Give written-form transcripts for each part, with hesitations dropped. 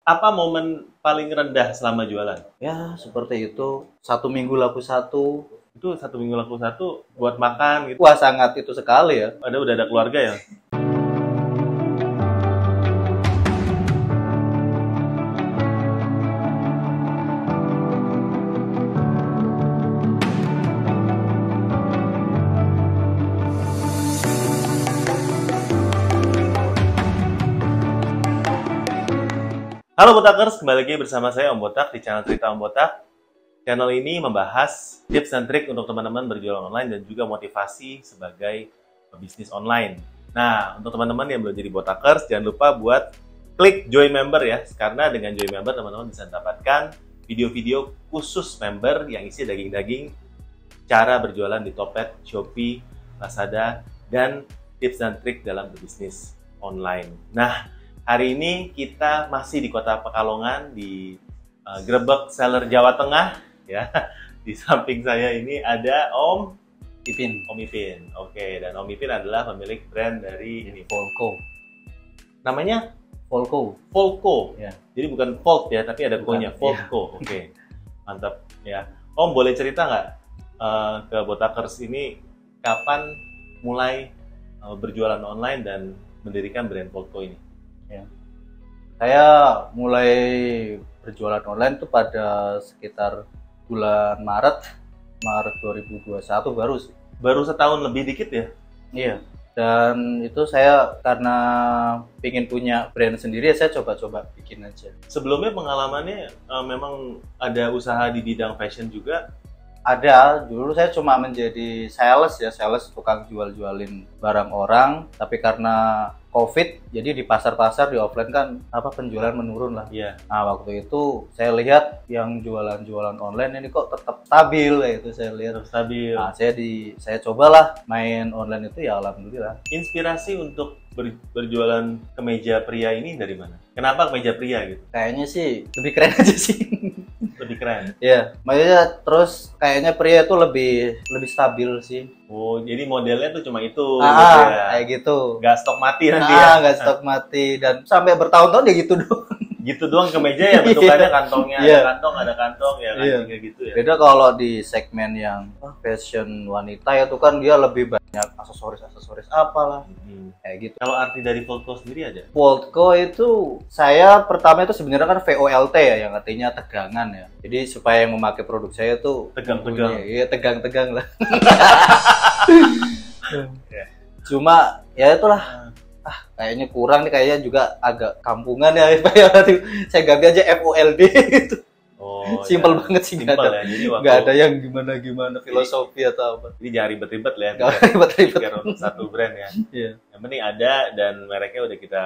Apa momen paling rendah selama jualan? Ya, seperti itu. 1 minggu laku satu. Itu 1 minggu laku satu buat makan gitu. Wah, sangat itu sekali ya. Udah ada keluarga ya? Halo Botakers, kembali lagi bersama saya Om Botak di channel Cerita Om Botak. Channel ini membahas tips dan trik untuk teman-teman berjualan online dan juga motivasi sebagai pebisnis online. Nah, untuk teman-teman yang belum jadi Botakers, jangan lupa buat klik join member ya, karena dengan join member teman-teman bisa mendapatkan video-video khusus member yang isi daging-daging cara berjualan di Topet, Shopee, Lazada, dan tips dan trik dalam berbisnis online. Nah, hari ini kita masih di Kota Pekalongan, di Grebek Seller Jawa Tengah ya. Di samping saya ini ada Om Ipin. Oke, dan Om Ipin adalah pemilik brand dari ini Volko. Namanya Volko. Ya. Jadi bukan Volt ya, tapi ada ko-nya, Volko. Oke. Mantap ya. Om boleh cerita nggak ke Botakers ini kapan mulai berjualan online dan mendirikan brand Volko ini? Ya. Saya mulai berjualan online itu pada sekitar bulan Maret 2021 baru sih. Baru setahun lebih dikit ya? Iya. Dan itu saya karena ingin punya brand sendiri, saya coba-coba bikin aja. Sebelumnya pengalamannya memang ada usaha di bidang fashion juga? Ada, dulu saya cuma menjadi sales tukang jual-jualin barang orang, tapi karena COVID, jadi di pasar-pasar, di offline kan penjualan menurun lah. Iya. Nah, waktu itu saya lihat yang jualan-jualan online ini kok tetap stabil kayak itu, saya lihat stabil. Nah, saya cobalah main online itu, ya alhamdulillah. Inspirasi untuk berjualan kemeja pria ini dari mana? Kenapa kemeja pria gitu? Kayaknya sih lebih keren aja sih. Lebih keren. Iya, maksudnya terus kayaknya pria itu lebih stabil sih. Oh, jadi modelnya tuh cuma itu gitu ya. Kayak gitu. Nggak stok mati nanti ya. Nggak stok mati, dan sampai bertahun-tahun ya gitu doang. Gitu doang kemeja ya, bentukannya kantongnya ada kantong ya kan, kayak gitu ya. Beda kalau di segmen yang fashion wanita ya, tuh kan dia lebih banyak aksesoris apalah. Kayak gitu. Kalau arti dari Volko sendiri ada? Volko itu saya pertama itu sebenarnya kan VOLT ya, yang artinya tegangan ya. Jadi supaya yang memakai produk saya tuh tegang-tegang. Iya, tegang-tegang lah. Cuma ya itulah, kayaknya kurang nih, kayaknya juga agak kampungan ya. Saya ganti aja FOLD gitu. Oh, simpel banget sih, nggak ada, ya. Nggak ada yang gimana filosofi atau apa. Jadi jangan ribet-ribet lah ya. Nggak ribet-ribet. Biar untuk satu brand ya. Iya. Yang penting ada dan mereknya udah kita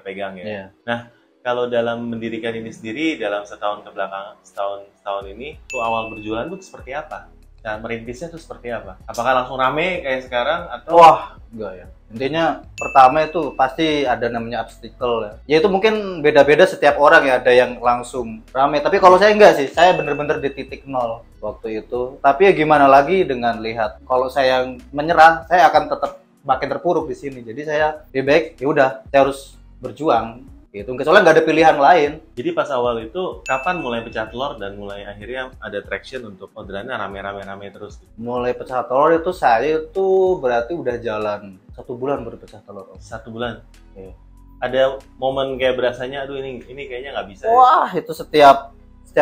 pegang ya. Iya. Nah, kalau dalam mendirikan ini sendiri dalam setahun kebelakang, setahun ini tuh awal berjualan tuh seperti apa? Nah, merintisnya tuh seperti apa? Apakah langsung rame kayak sekarang atau? Wah, enggak ya. Intinya pertama itu pasti ada namanya obstacle ya. Ya itu mungkin beda-beda setiap orang ya, ada yang langsung rame. Tapi kalau saya enggak sih, saya bener-bener di titik nol waktu itu. Tapi ya gimana lagi dengan lihat, kalau saya yang menyerah, saya akan tetap makin terpuruk di sini. Jadi saya lebih baik, ya udah, saya harus berjuang. Gitu, soalnya nggak ada pilihan lain. Jadi pas awal itu kapan mulai pecah telur dan mulai akhirnya ada traction untuk orderannya rame terus? Mulai pecah telur itu saya itu berarti udah jalan 1 bulan baru pecah telur. 1 bulan? Iya. Ada momen kayak berasanya, aduh ini kayaknya nggak bisa. Wah, itu setiap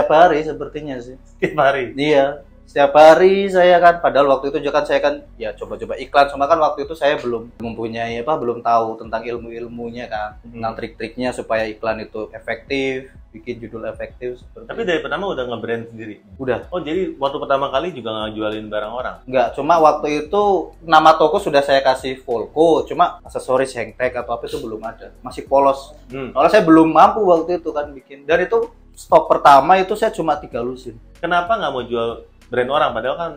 hari sepertinya sih. Setiap hari? Iya. Setiap hari saya kan, padahal waktu itu juga kan saya kan ya coba-coba iklan, cuma kan waktu itu saya belum mempunyai belum tahu tentang ilmunya kan, tentang trik-triknya supaya iklan itu efektif, bikin judul efektif seperti. Tapi dari pertama udah nge-brand sendiri? Udah. Oh, jadi waktu pertama kali juga ngejualin barang orang? Enggak, cuma waktu itu nama toko sudah saya kasih Volko, cuma aksesoris hangtag atau apa itu belum ada, masih polos. Kalau saya belum mampu waktu itu kan bikin, dan itu stok pertama itu saya cuma 3 lusin. Kenapa nggak mau jual brand orang, padahal kan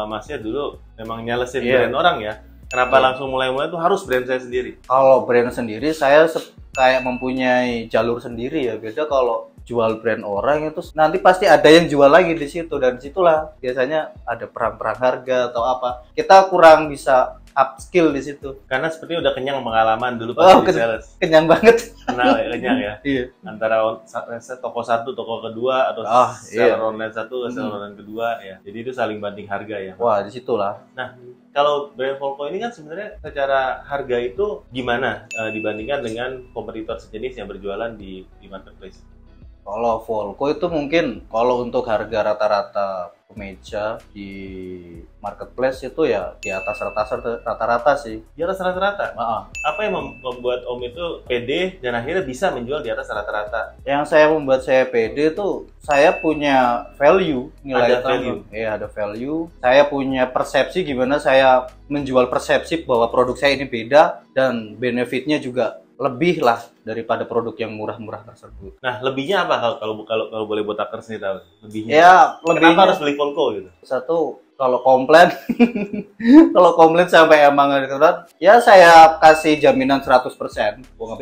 masnya dulu memang nyelesin brand orang ya. Kenapa langsung mulai tuh harus brand saya sendiri? Kalau brand sendiri saya kayak mempunyai jalur sendiri ya. Beda kalau jual brand orang itu nanti pasti ada yang jual lagi di situ, dan disitulah biasanya ada perang harga atau apa. Kita kurang bisa upskill di situ. Karena sepertinya udah kenyang pengalaman dulu pas di sales. Kenyang banget. Kenyang ya. Iya. Antara toko satu, toko kedua, atau seller online satu, seller online kedua ya. Jadi itu saling banding harga ya. Wah, di situlah. Nah, kalau brand Volco ini kan sebenarnya secara harga itu gimana dibandingkan dengan kompetitor sejenis yang berjualan di marketplace? Kalau Volco itu mungkin kalau untuk harga rata-rata kemeja di marketplace itu ya di atas rata-rata sih. Di atas rata-rata? Apa yang membuat Om itu pede dan akhirnya bisa menjual di atas rata-rata? Yang membuat saya pede itu saya punya value, nilai value. Ya, ada value. Saya punya persepsi gimana saya menjual persepsi bahwa produk saya ini beda dan benefitnya juga lebih lah daripada produk yang murah-murah tersebut. Nah, lebihnya apa kalau boleh botakers nih tahu? Lebihnya. Ya, lebihnya, kenapa harus beli Volco gitu? Satu, kalau komplain sampai emang ada, ya saya kasih jaminan 100%.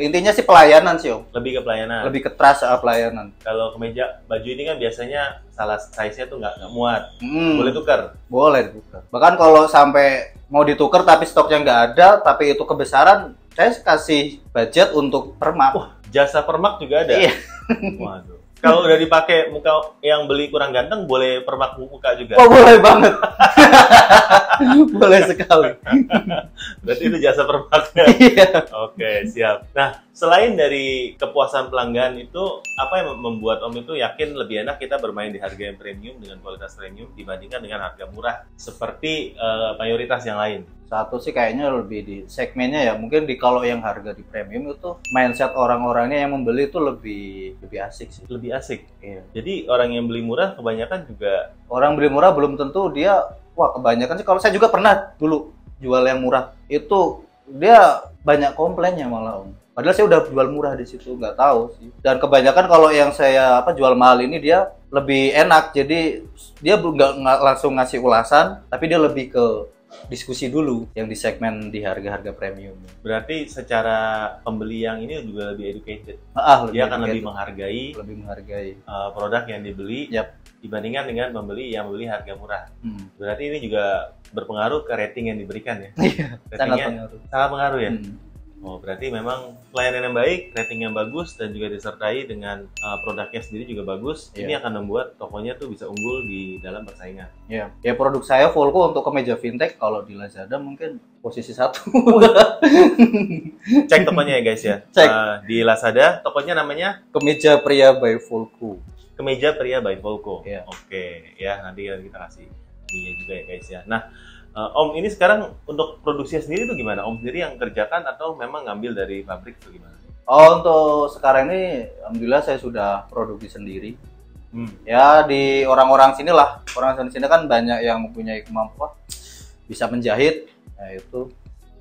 Intinya sih pelayanan sih, Om. Lebih ke pelayanan. Lebih ke trust pelayanan. Kalau kemeja baju ini kan biasanya salah size-nya tuh nggak muat. Boleh tukar? Boleh tukar. Bahkan kalau sampai mau ditukar tapi stoknya nggak ada, tapi itu kebesaran, saya kasih budget untuk permak. Wah, jasa permak juga ada? Iya. Waduh. Kalau udah dipakai muka yang beli kurang ganteng, boleh permak muka juga? Oh, boleh banget. Boleh sekali. Berarti itu jasa permaknya? Iya. Oke, siap. Nah, selain dari kepuasan pelanggan itu, apa yang membuat Om itu yakin lebih enak kita bermain di harga yang premium dengan kualitas premium dibandingkan dengan harga murah seperti mayoritas yang lain? Satu sih kayaknya lebih di segmennya ya, mungkin kalau yang harga di premium itu mindset orang-orangnya yang membeli itu lebih asik sih. Lebih asik? Iya. Jadi orang yang beli murah kebanyakan juga... Orang beli murah belum tentu dia, kebanyakan sih, kalau saya juga pernah dulu jual yang murah, itu dia banyak komplainnya malah, Om. Padahal saya udah jual murah di situ, nggak tahu sih. Dan kebanyakan kalau yang saya jual mahal ini dia lebih enak, jadi dia nggak langsung ngasih ulasan, tapi dia lebih ke diskusi dulu yang di segmen di harga-harga premium. Berarti secara pembeli yang ini juga lebih educated. Dia akan lebih menghargai produk yang dibeli dibandingkan dengan pembeli yang membeli harga murah. Berarti ini juga berpengaruh ke rating yang diberikan ya? Iya, sangat pengaruh ya? Oh, berarti memang pelayanan yang baik, rating yang bagus, dan juga disertai dengan produknya sendiri juga bagus. Ini akan membuat tokonya tuh bisa unggul di dalam persaingan. Iya. Ya, produk saya Volco untuk kemeja vintage, kalau di Lazada mungkin posisi 1. Cek tokonya ya guys ya. Cek. Di Lazada, tokonya namanya? Kemeja Pria by Volco. Kemeja Pria by Volco. Iya. Oke, ya nanti kita kasih ininya juga ya guys ya. Nah, Om ini sekarang untuk produksinya sendiri itu gimana? Om sendiri yang kerjakan atau memang ngambil dari pabrik atau gimana? Oh, untuk sekarang ini alhamdulillah saya sudah produksi sendiri. Ya di orang-orang sini lah. Orang sini kan banyak yang mempunyai kemampuan bisa menjahit. Nah, itu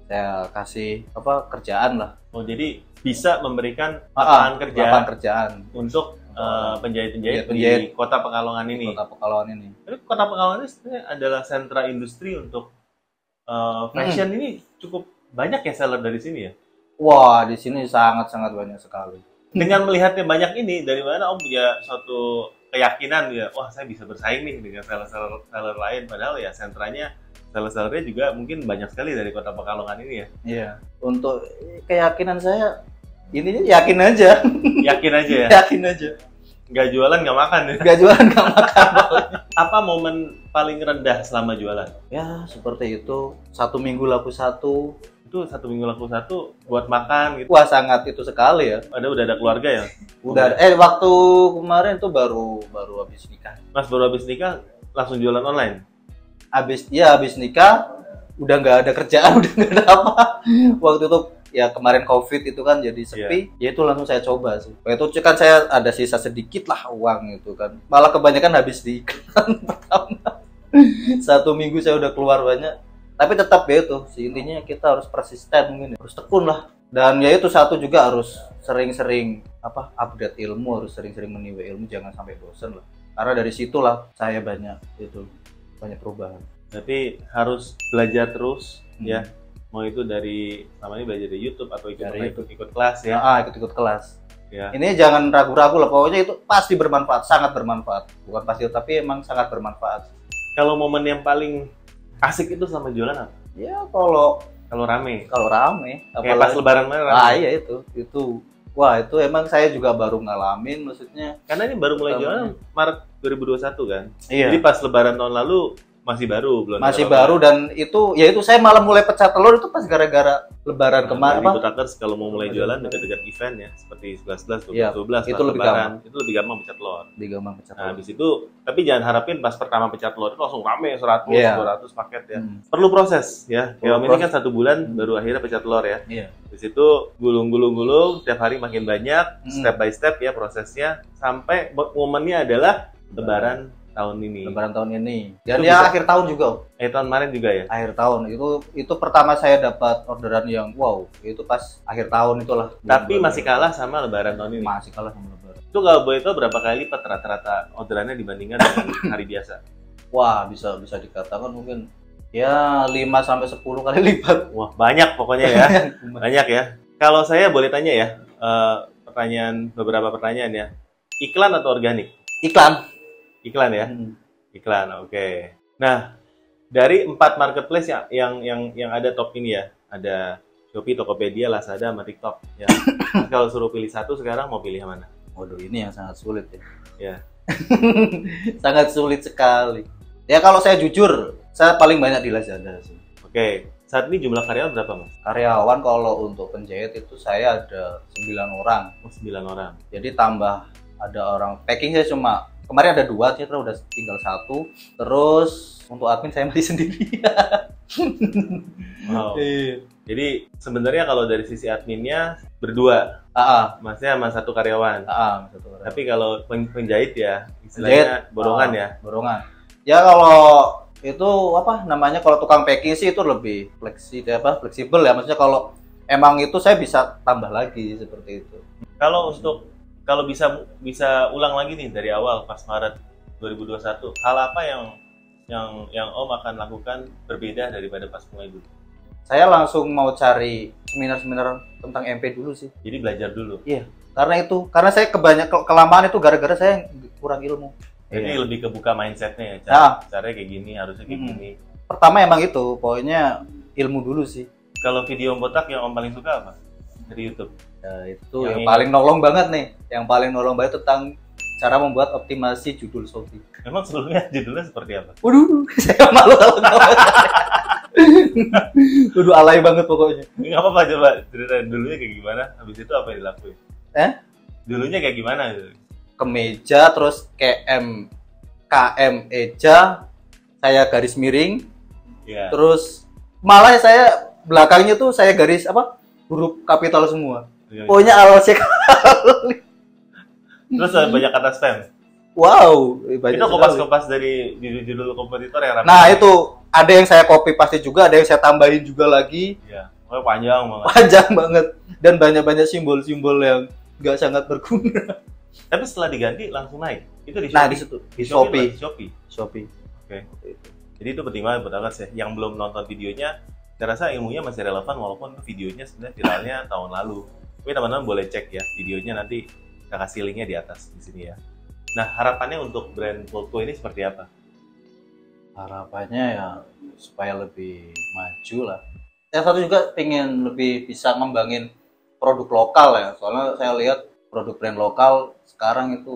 saya kasih kerjaan lah. Oh, jadi bisa memberikan lapangan kerjaan untuk penjahit-penjahit di Kota Pekalongan ini. Kota Pekalongan ini. Tapi Kota Pekalongan ini sebenarnya adalah sentra industri untuk fashion ini cukup banyak ya seller dari sini ya? Wah, di sini sangat-sangat banyak sekali. Dengan melihatnya banyak ini, dari mana Om punya suatu keyakinan ya, wah saya bisa bersaing nih dengan seller lain, padahal ya sentranya seller-sellernya juga mungkin banyak sekali dari Kota Pekalongan ini ya? Iya. Untuk keyakinan saya, intinya yakin aja. Yakin aja ya? Yakin aja. Nggak jualan, nggak makan ya? Nggak jualan, nggak makan. Apa momen paling rendah selama jualan? Ya, seperti itu. 1 minggu laku 1. Itu 1 minggu laku 1 buat makan gitu? Wah, sangat itu sekali ya. Udah ada keluarga ya? Udah. Waktu kemarin tuh baru habis nikah. Mas baru habis nikah, langsung jualan online? Habis nikah, udah nggak ada kerjaan, udah nggak ada apa. Waktu itu ya kemarin COVID itu kan jadi sepi, ya itu langsung saya coba sih. Waktu itu kan saya ada sisa sedikit lah uang itu kan. Malah kebanyakan habis di iklan pertama. 1 minggu saya udah keluar banyak. Tapi tetap ya itu, intinya kita harus persisten mungkin, harus tekun lah. Dan ya itu satu juga harus sering-sering update ilmu, harus sering-sering menimbang ilmu, jangan sampai bosan lah. Karena dari situlah saya banyak perubahan. Berarti harus belajar terus ya. Mau itu dari selama ini belajar dari YouTube atau ikut kelas ya? Ikut kelas. Ya. Ini jangan ragu-ragu lah, pokoknya itu pasti bermanfaat, sangat bermanfaat. Bukan pasti, tapi emang sangat bermanfaat. Kalau momen yang paling asik itu selama jualan apa? Ya kalau rame. rame, Kayak pas lebaran kemarin rame. Ah iya itu. Wah itu emang saya juga baru ngalamin, maksudnya. Karena ini baru mulai jualan Maret 2021 kan. Iya. Jadi pas lebaran tahun lalu masih baru, belum Masih ada baru, dan itu saya malah mulai pecah telur itu pas gara-gara lebaran kemarin. Jadi Botakers kalau mau mulai jualan dekat-dekat event ya, seperti 11, 12, Iya, 12 itu pas lebih lebaran, itu lebih gampang pecah telur. Nah, habis itu, tapi jangan harapin pas pertama pecah telur itu langsung rame 100, Iya. 200 paket ya. Perlu proses ya. Kayak Om ini kan 1 bulan baru akhirnya pecah telur ya. Iya. Habis itu gulung, setiap hari makin banyak, step by step ya prosesnya, sampai momennya adalah lebaran tahun ini. Lebaran tahun ini. Dan Itu ya bisa- akhir tahun juga. tahun kemarin juga ya. Akhir tahun itu pertama saya dapat orderan yang wow, itu pas akhir tahun itulah. Tapi masih kalah sama lebaran tahun ini. Masih kalah sama lebaran. Itu kalau boleh tahu berapa kali lipat rata-rata orderannya dibandingkan dengan hari biasa? Wah, bisa dikatakan mungkin ya 5 sampai 10 kali lipat. Wah, banyak pokoknya ya. Banyak ya. Kalau saya boleh tanya ya, beberapa pertanyaan ya. Iklan atau organik? Iklan. Iklan ya. Iklan, oke. Nah, dari 4 marketplace yang ada top ini ya, ada Shopee, Tokopedia, Lazada, sama TikTok ya. Nah, kalau suruh pilih satu sekarang mau pilih yang mana? Waduh, ini yang sangat sulit ya. Ya. Sangat sulit sekali. Ya kalau saya jujur, saya paling banyak di Lazada sih. Oke. Saat ini jumlah karyawan berapa, Mas? Karyawan kalau untuk penjahit itu saya ada 9 orang. Oh, 9 orang. Jadi tambah ada orang packing, saya cuma kemarin ada 2, ternyata udah tinggal 1. Terus untuk admin saya masih sendiri. Wow. Jadi sebenarnya kalau dari sisi adminnya berdua, masnya sama 1 karyawan. Tapi kalau penjahit ya, istilahnya borongan ya. Borongan. Ya kalau itu apa namanya, kalau tukang packing sih itu lebih fleksibel ya. Maksudnya kalau emang itu saya bisa tambah lagi seperti itu. Kalau bisa ulang lagi nih dari awal pas Maret 2021, hal apa yang Om akan lakukan berbeda daripada pas mulai dulu? Saya langsung mau cari seminar-seminar tentang MP dulu sih. Jadi belajar dulu. Iya, karena saya kelamaan itu gara-gara saya kurang ilmu. Jadi lebih kebuka mindsetnya ya, caranya kayak gini, harusnya kayak gini. Pertama emang itu, pokoknya ilmu dulu sih. Kalau video Om Botak yang Om paling suka apa? Dari YouTube? Ya, itu yang paling nolong banget nih. Yang paling nolong banget tentang cara membuat optimasi judul Shopee. Emang sebelumnya judulnya seperti apa? Waduh, saya malu kalau waduh, alay banget pokoknya. Nggak apa-apa, coba ceritain dulunya kayak gimana, habis itu apa yang dilakuin? Dulunya kayak gimana? Kemeja, terus KM eja, saya garis miring, terus malah saya belakangnya tuh saya garis huruf kapital semua. Pokoknya awal sekali. Terus banyak kata spam. Wow, itu kopas-kopas dari judul kompetitor yang ramai. Nah itu ada yang saya copy pasti juga, ada yang saya tambahin juga lagi. Iya, panjang banget. Panjang banget dan banyak-banyak simbol-simbol yang nggak sangat berguna. Tapi setelah diganti langsung naik. Itu di Shopee. Nah di situ di Shopee. Oke. Jadi itu penting banget buat ya. Yang belum nonton videonya, saya rasa ilmunya masih relevan walaupun videonya sebenarnya viralnya tahun lalu. Tapi teman-teman boleh cek ya videonya, nanti kita kasih linknya di atas di sini ya. Nah, harapannya untuk brand Volko ini seperti apa? Harapannya ya supaya lebih maju lah. Yang satu juga pengen lebih bisa ngembangin produk lokal ya. Soalnya saya lihat produk brand lokal sekarang itu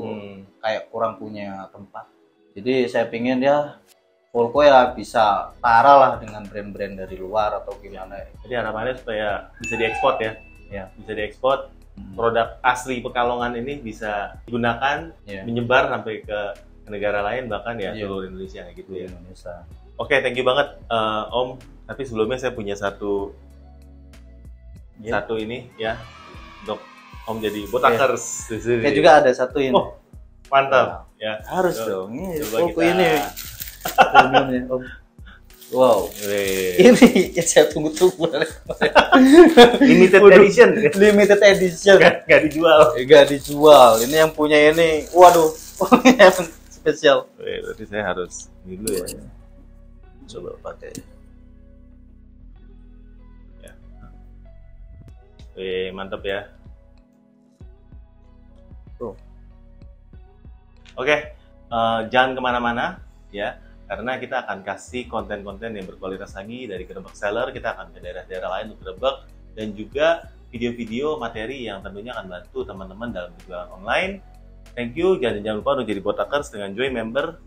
kayak kurang punya tempat. Jadi saya pengen ya Volko ya bisa setara lah dengan brand-brand dari luar atau gimana. Jadi harapannya supaya bisa diekspor ya. Ya, bisa diekspor. Produk asli Pekalongan ini bisa digunakan, menyebar sampai ke negara lain, bahkan ya seluruh Indonesia gitu ya. Oke, thank you banget Om. Tapi sebelumnya saya punya satu ini ya untuk Om jadi Botakers. Ya juga ada satu ini. Oh, mantap. Ya, harus dong. Ini Volko ini. Om. Wow, ini yang saya tunggu-tunggu. Limited edition. Limited edition. Gak dijual. Gak dijual. Ini yang punya ini. Waduh, spesial. Berarti saya harus ini dulu ya. Coba pakai. Ya. Mantap ya. Oke, jangan kemana-mana ya. karena kita akan kasih konten-konten yang berkualitas lagi dari Gerebek Seller. Kita akan ke daerah-daerah lain untuk gerebek, dan juga video-video materi yang tentunya akan bantu teman-teman dalam berjualan online. Thank you, jangan lupa untuk jadi Botakers dengan join member.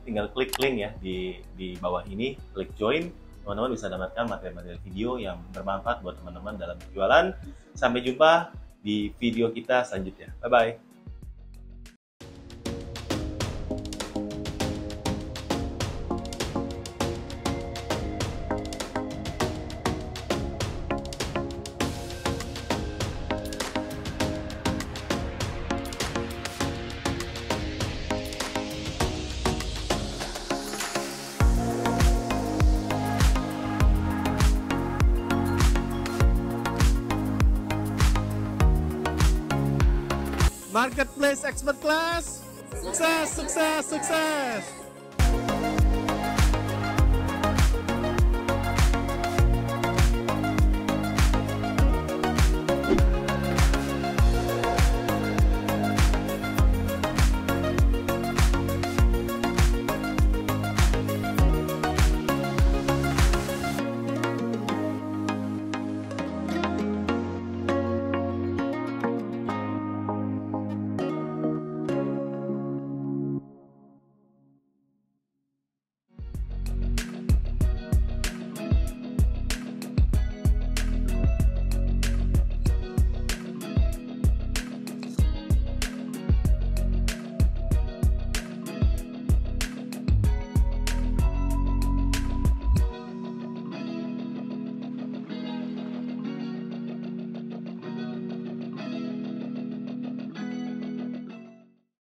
Tinggal klik link ya di bawah ini, klik join. Teman-teman bisa dapatkan materi-materi video yang bermanfaat buat teman-teman dalam berjualan. Sampai jumpa di video kita selanjutnya. Bye-bye. Marketplace Expert Class, sukses, sukses, sukses.